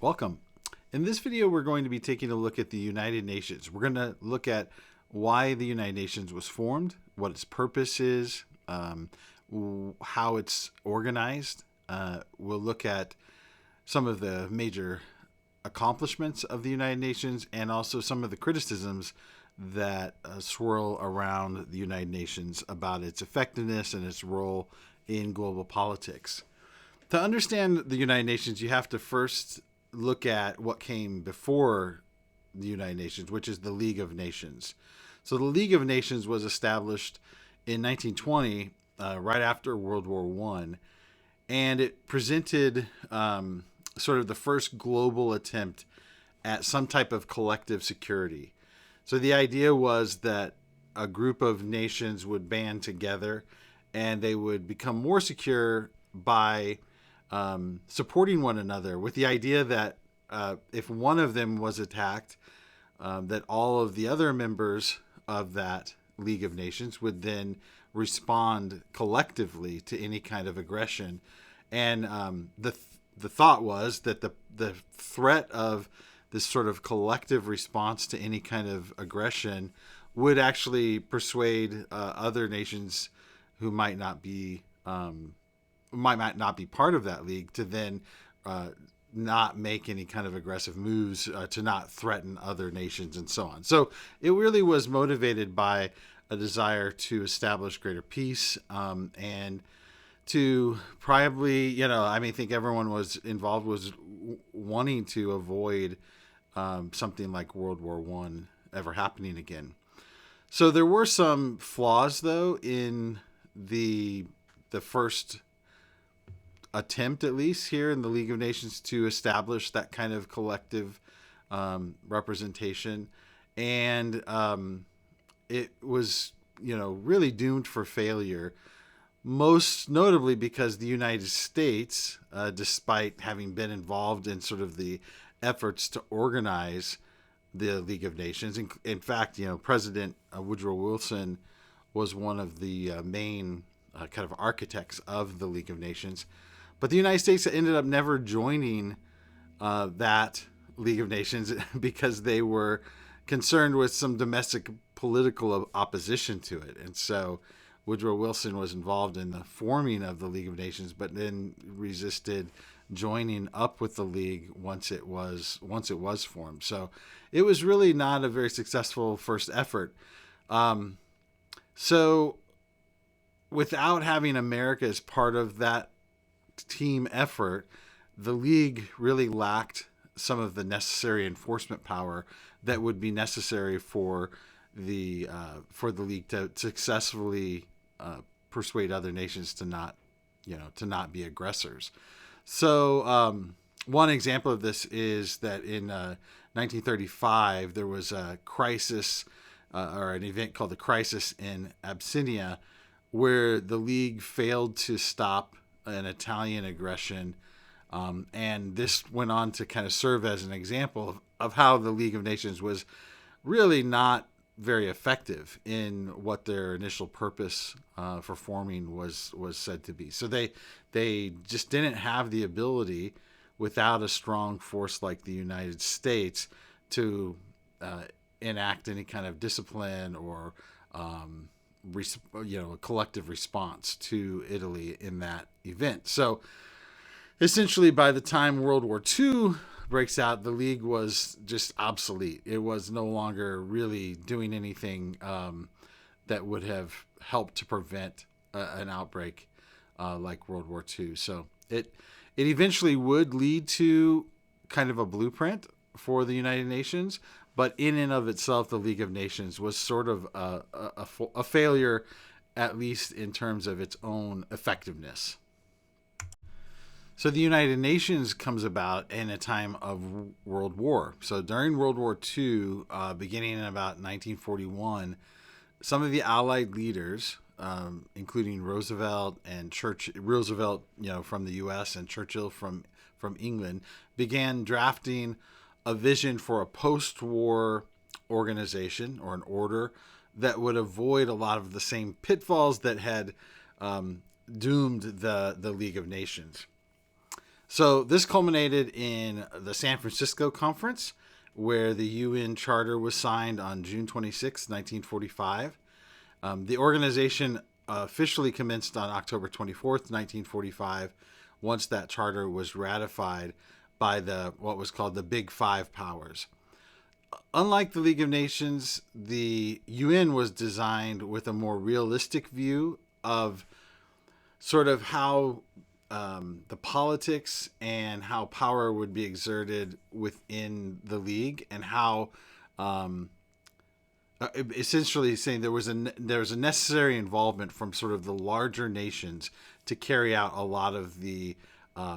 Welcome. In this video, we're going to be taking a look at the United Nations. We're going to look at why the United Nations was formed, what its purpose is, how it's organized. We'll look at some of the major accomplishments of the United Nations and also some of the criticisms that swirl around the United Nations about its effectiveness and its role in global politics. To understand the United Nations, you have to first look at what came before the United Nations, which is the League of Nations. So the League of Nations was established in 1920, right after World War I, and it presented sort of the first global attempt at some type of collective security. So the idea was that a group of nations would band together and they would become more secure by supporting one another, with the idea that if one of them was attacked, that all of the other members of that League of Nations would then respond collectively to any kind of aggression. And the thought was that the threat of this sort of collective response to any kind of aggression would actually persuade other nations who might not be part of that league to then not make any kind of aggressive moves, to not threaten other nations and so on. So it really was motivated by a desire to establish greater peace, and to probably, I think everyone was involved was wanting to avoid something like World War I ever happening again. So there were some flaws, though, in the first attempt, at least here in the League of Nations, to establish that kind of collective representation. And it was, really doomed for failure, most notably because the United States, despite having been involved in sort of the efforts to organize the League of Nations. In fact, President Woodrow Wilson was one of the main kind of architects of the League of Nations. But the United States ended up never joining that League of Nations because they were concerned with some domestic political opposition to it. And so Woodrow Wilson was involved in the forming of the League of Nations, but then resisted joining up with the League once it was formed. So it was really not a very successful first effort. So without having America as part of that team effort, the League really lacked some of the necessary enforcement power that would be necessary for the League to successfully persuade other nations to not be aggressors. So one example of this is that in 1935 there was a crisis, or an event called the Crisis in Abyssinia, where the League failed to stop an Italian aggression, and this went on to kind of serve as an example of how the League of Nations was really not very effective in what their initial purpose for forming was said to be. So they just didn't have the ability, without a strong force like the United States, to enact any kind of discipline or a collective response to Italy in that event. So essentially, by the time World War II breaks out, the League was just obsolete. It was no longer really doing anything that would have helped to prevent an outbreak like World War II. So it eventually would lead to kind of a blueprint for the United Nations, but in and of itself, the League of Nations was sort of a failure, at least in terms of its own effectiveness. So the United Nations comes about in a time of World War. So during World War II, beginning in about 1941, some of the Allied leaders, including Roosevelt and Roosevelt, from the U.S., and Churchill from England, began drafting a vision for a post-war organization or an order that would avoid a lot of the same pitfalls that had doomed the League of Nations. So this culminated in the San Francisco Conference, where the UN Charter was signed on June 26, 1945. The organization officially commenced on October 24th, 1945, once that charter was ratified by what was called the Big Five powers. Unlike the League of Nations, the UN was designed with a more realistic view of sort of how the politics and how power would be exerted within the league, and how essentially saying there was a necessary involvement from sort of the larger nations to carry out a lot of the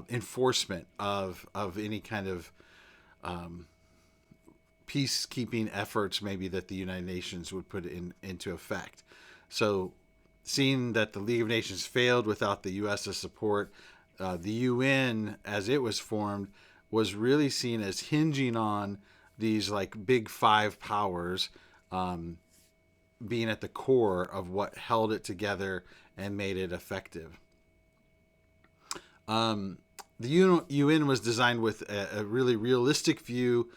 enforcement of any kind of peacekeeping efforts, maybe that the United Nations would put into effect. So, seeing that the League of Nations failed without the U.S.'s support, the UN, as it was formed, was really seen as hinging on these like big five powers being at the core of what held it together and made it effective. The UN was designed with a really realistic view,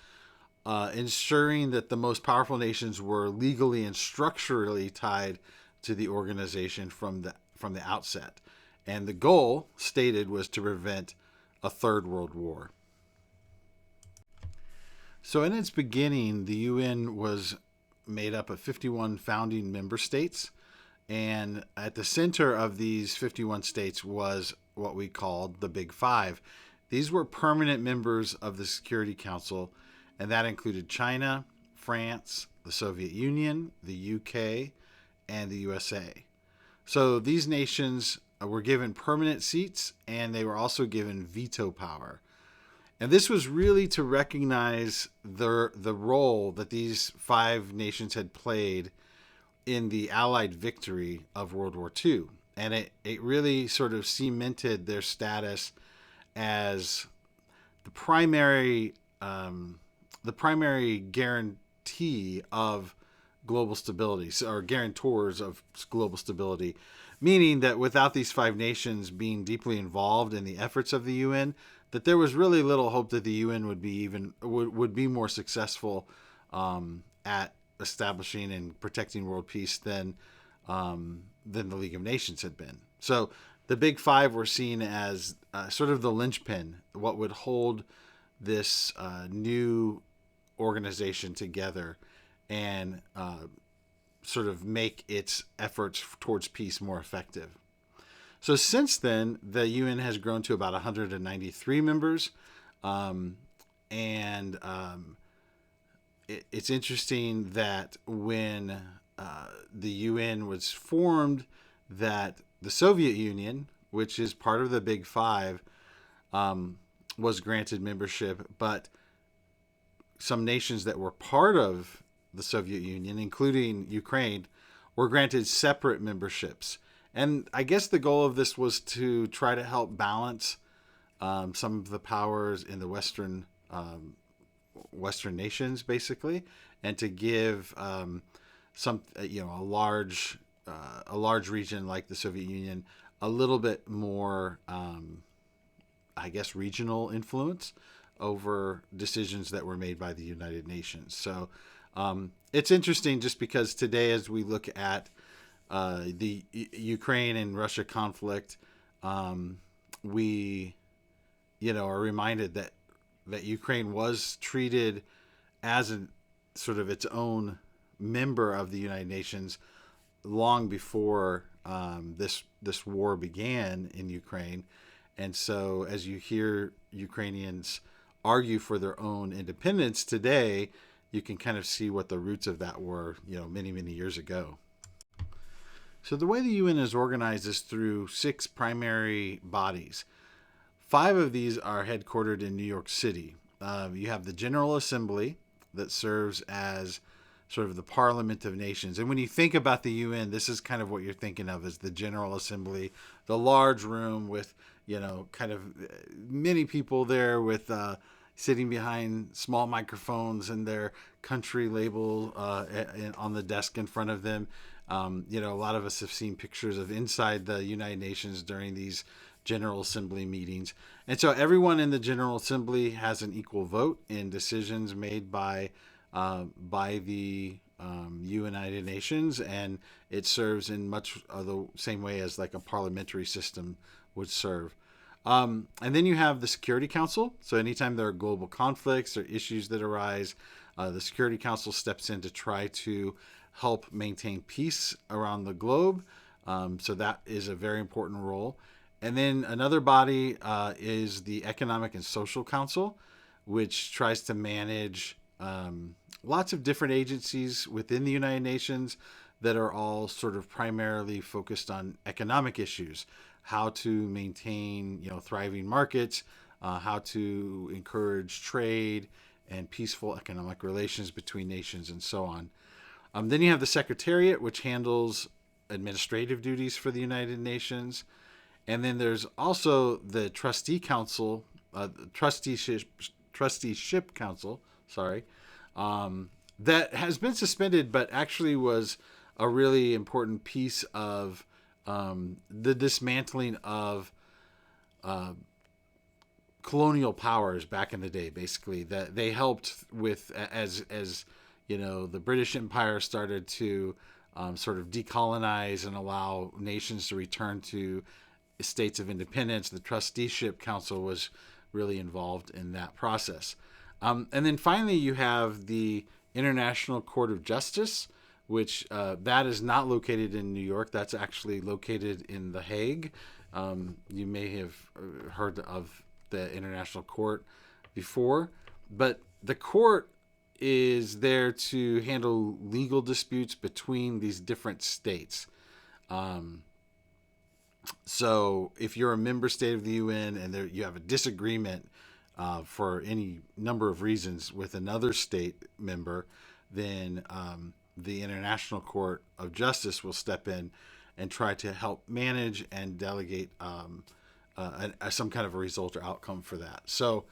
ensuring that the most powerful nations were legally and structurally tied to the organization from the outset. And the goal stated was to prevent a third world war. So in its beginning, the UN was made up of 51 founding member states. And at the center of these 51 states was what we called the Big Five. These were permanent members of the Security Council, and that included China, France, the Soviet Union, the UK, and the USA. So these nations were given permanent seats, and they were also given veto power. And this was really to recognize the role that these five nations had played in the Allied victory of World War II. And it really sort of cemented their status as the primary guarantee of global stability, or guarantors of global stability, meaning that without these five nations being deeply involved in the efforts of the UN, that there was really little hope that the UN would be more successful at establishing and protecting world peace than the League of Nations had been. So the Big Five were seen as sort of the linchpin, what would hold this new organization together and sort of make its efforts towards peace more effective. So since then, the UN has grown to about 193 members, it's interesting that when the UN was formed, that the Soviet Union, which is part of the Big Five, was granted membership, but some nations that were part of the Soviet Union, including Ukraine, were granted separate memberships. And I guess the goal of this was to try to help balance some of the powers in the Western nations, basically, and to give a large region like the Soviet Union a little bit more, regional influence over decisions that were made by the United Nations. So it's interesting just because today, as we look at the Ukraine and Russia conflict, we, are reminded that Ukraine was treated as a sort of its own member of the United Nations long before this war began in Ukraine. And so as you hear Ukrainians argue for their own independence today, you can kind of see what the roots of that were, many, many years ago. So the way the UN is organized is through 6 primary bodies. 5 of these are headquartered in New York City. You have the General Assembly that serves as sort of the Parliament of Nations. And when you think about the UN, this is kind of what you're thinking of as the General Assembly, the large room with, kind of many people there with sitting behind small microphones and their country label on the desk in front of them. A lot of us have seen pictures of inside the United Nations during these General Assembly meetings. And so everyone in the General Assembly has an equal vote in decisions made by the United Nations, and it serves in much of the same way as like a parliamentary system would serve. And then you have the Security Council. So anytime there are global conflicts or issues that arise, the Security Council steps in to try to help maintain peace around the globe. So that is a very important role. And then another body is the Economic and Social Council, which tries to manage lots of different agencies within the United Nations that are all sort of primarily focused on economic issues, how to maintain, thriving markets, how to encourage trade and peaceful economic relations between nations, and so on. Then you have the Secretariat, which handles administrative duties for the United Nations. And then there's also the Trustee Council, Trusteeship Council, that has been suspended, but actually was a really important piece of the dismantling of colonial powers back in the day. Basically, that they helped with as the British Empire started to sort of decolonize and allow nations to return to states of independence. The Trusteeship Council was really involved in that process. And then finally, you have the International Court of Justice, which that is not located in New York. That's actually located in The Hague. You may have heard of the International Court before, but the court is there to handle legal disputes between these different states. So if you're a member state of the UN and you have a disagreement for any number of reasons with another state member, then the International Court of Justice will step in and try to help manage and delegate some kind of a result or outcome for that. So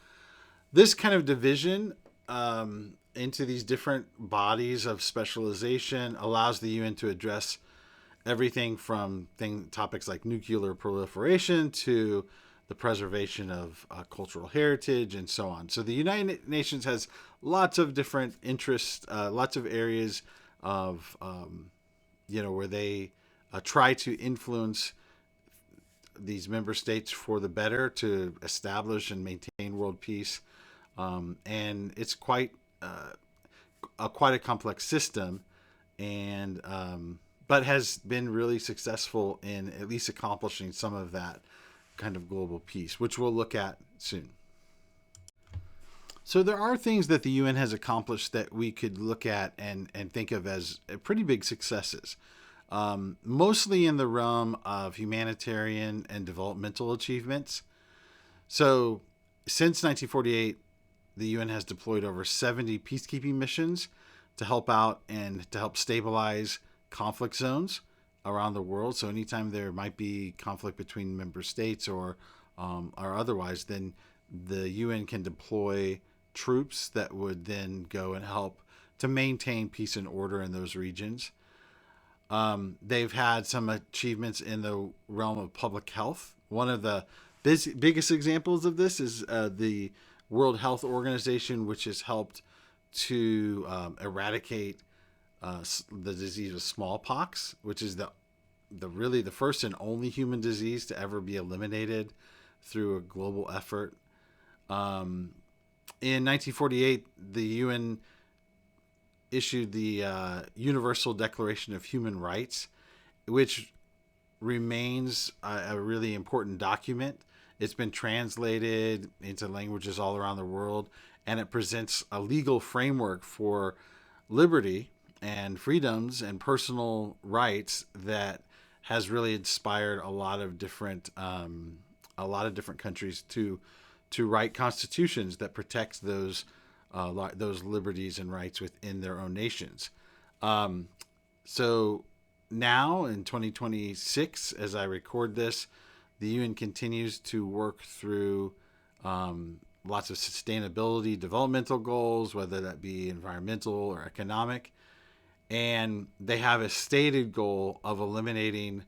this kind of division into these different bodies of specialization allows the UN to address everything from topics like nuclear proliferation to the preservation of cultural heritage and so on. So the United Nations has lots of different interests, lots of areas of, where they try to influence these member states for the better to establish and maintain world peace. And it's quite a complex system, and but has been really successful in at least accomplishing some of that kind of global peace, which we'll look at soon. So there are things that the UN has accomplished that we could look at and think of as pretty big successes, mostly in the realm of humanitarian and developmental achievements. So since 1948, the UN has deployed over 70 peacekeeping missions to help out and to help stabilize conflict zones around the world. So anytime there might be conflict between member states or otherwise, then the UN can deploy troops that would then go and help to maintain peace and order in those regions. They've had some achievements in the realm of public health. One of the biggest examples of this is the World Health Organization, which has helped to eradicate the disease of smallpox, which is the first and only human disease to ever be eliminated through a global effort. In 1948, the UN issued the Universal Declaration of Human Rights, which remains a really important document. It's been translated into languages all around the world, and it presents a legal framework for liberty and freedoms and personal rights that has really inspired a lot of different countries to write constitutions that protect those liberties and rights within their own nations. So now in 2026, as I record this, the UN continues to work through lots of sustainability developmental goals, whether that be environmental or economic. And they have a stated goal of eliminating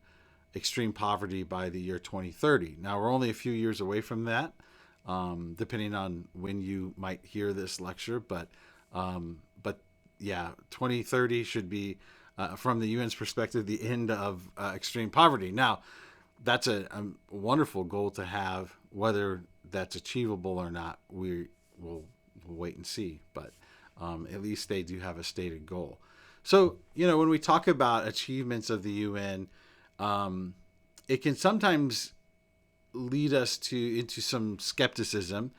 extreme poverty by the year 2030. Now, we're only a few years away from that, depending on when you might hear this lecture. But yeah, 2030 should be, from the UN's perspective, the end of extreme poverty. Now, that's a wonderful goal to have. Whether that's achievable or not, we'll wait and see. But at least they do have a stated goal. So, when we talk about achievements of the UN, it can sometimes lead us into some skepticism,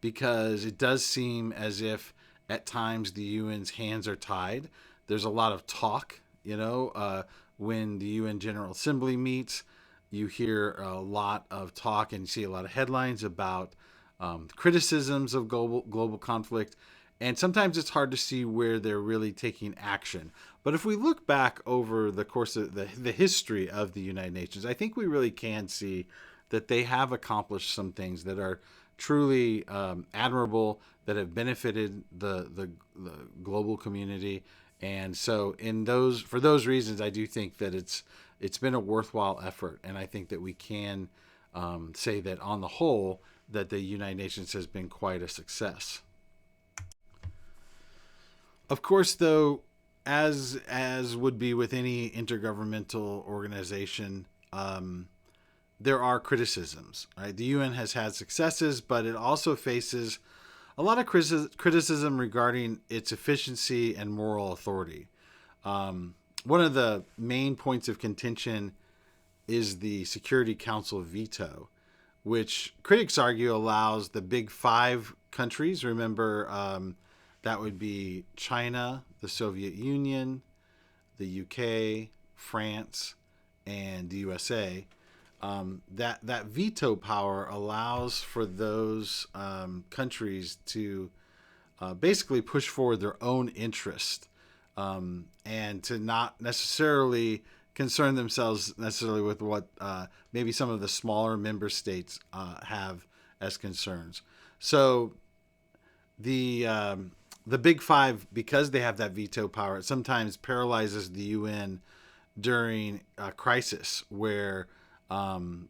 because it does seem as if at times the UN's hands are tied. There's a lot of talk, when the UN General Assembly meets. You hear a lot of talk and see a lot of headlines about criticisms of global conflict. And sometimes it's hard to see where they're really taking action. But if we look back over the course of the history of the United Nations, I think we really can see that they have accomplished some things that are truly admirable, that have benefited the global community. And so for those reasons, I do think that it's been a worthwhile effort. And I think that we can say that on the whole, that the United Nations has been quite a success. Of course, though, as would be with any intergovernmental organization, there are criticisms. Right? The UN has had successes, but it also faces a lot of criticism regarding its efficiency and moral authority. One of the main points of contention is the Security Council veto, which critics argue allows the big five countries. Remember, that would be China, the Soviet Union, the UK, France, and the USA. That veto power allows for those countries to basically push forward their own interest, and to not necessarily concern themselves necessarily with what maybe some of the smaller member states have as concerns. So the big five, because they have that veto power, it sometimes paralyzes the UN during a crisis where the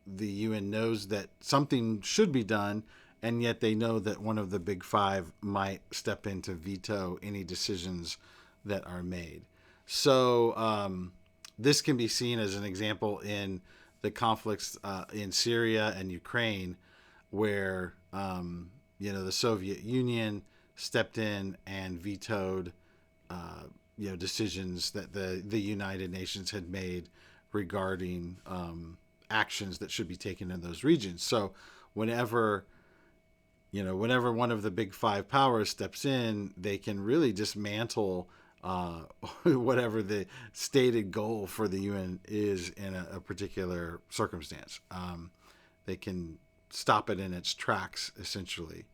UN knows that something should be done, and yet they know that one of the big five might step in to veto any decisions that are made. So this can be seen as an example in the conflicts in Syria and Ukraine, where the Soviet Union stepped in and vetoed decisions that the United Nations had made regarding actions that should be taken in those regions. So whenever one of the big five powers steps in, they can really dismantle whatever the stated goal for the UN is in a particular circumstance. They can stop it in its tracks, essentially.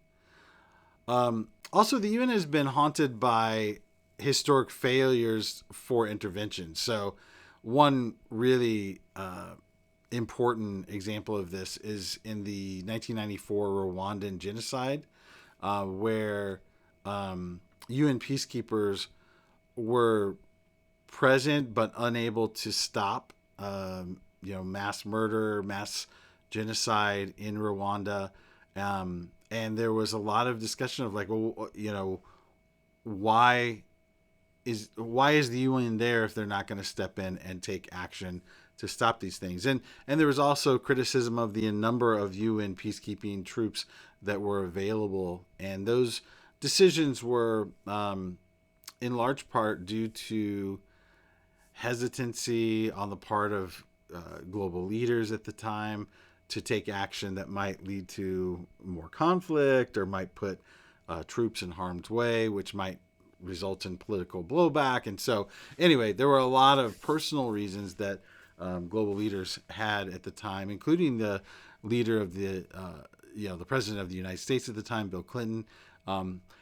Also, the UN has been haunted by historic failures for intervention. So one really important example of this is in the 1994 Rwandan genocide, where UN peacekeepers were present but unable to stop mass murder, mass genocide in Rwanda. And there was a lot of discussion of why is the UN there if they're not going to step in and take action to stop these things? And there was also criticism of the number of UN peacekeeping troops that were available, and those decisions were in large part due to hesitancy on the part of global leaders at the time to take action that might lead to more conflict or might put troops in harm's way, which might result in political blowback. And so anyway, there were a lot of personal reasons that global leaders had at the time, including the leader of the president of the United States at the time, Bill Clinton,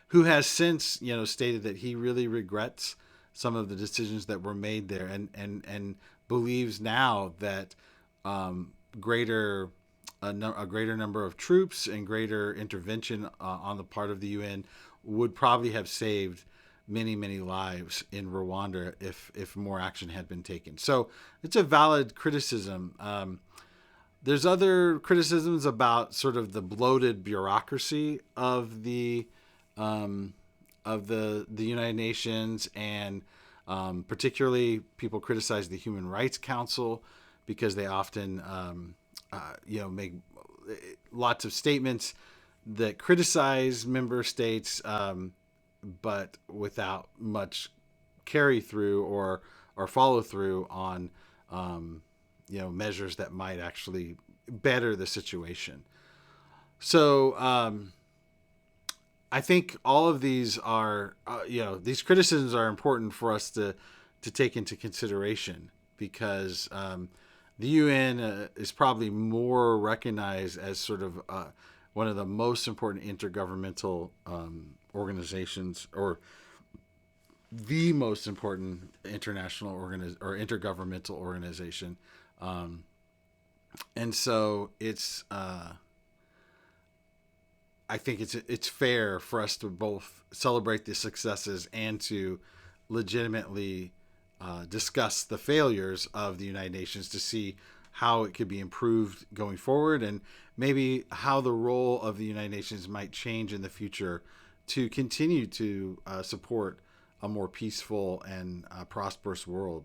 who has since, stated that he really regrets some of the decisions that were made there, and believes now that a greater number of troops and greater intervention on the part of the UN would probably have saved many lives in Rwanda if more action had been taken. So it's a valid criticism. There's other criticisms about sort of the bloated bureaucracy of the United Nations, and particularly people criticize the Human Rights Council because they often make lots of statements that criticize member states, but without much carry through or follow through on measures that might actually better the situation. So I think all of these are these criticisms are important for us to take into consideration, because the UN is probably more recognized as sort of one of the most important intergovernmental organizations, or the most important international or intergovernmental organization, and so it's. I think it's fair for us to both celebrate the successes and to legitimately discuss the failures of the United Nations to see how it could be improved going forward, and maybe how the role of the United Nations might change in the future to continue to support a more peaceful and prosperous world.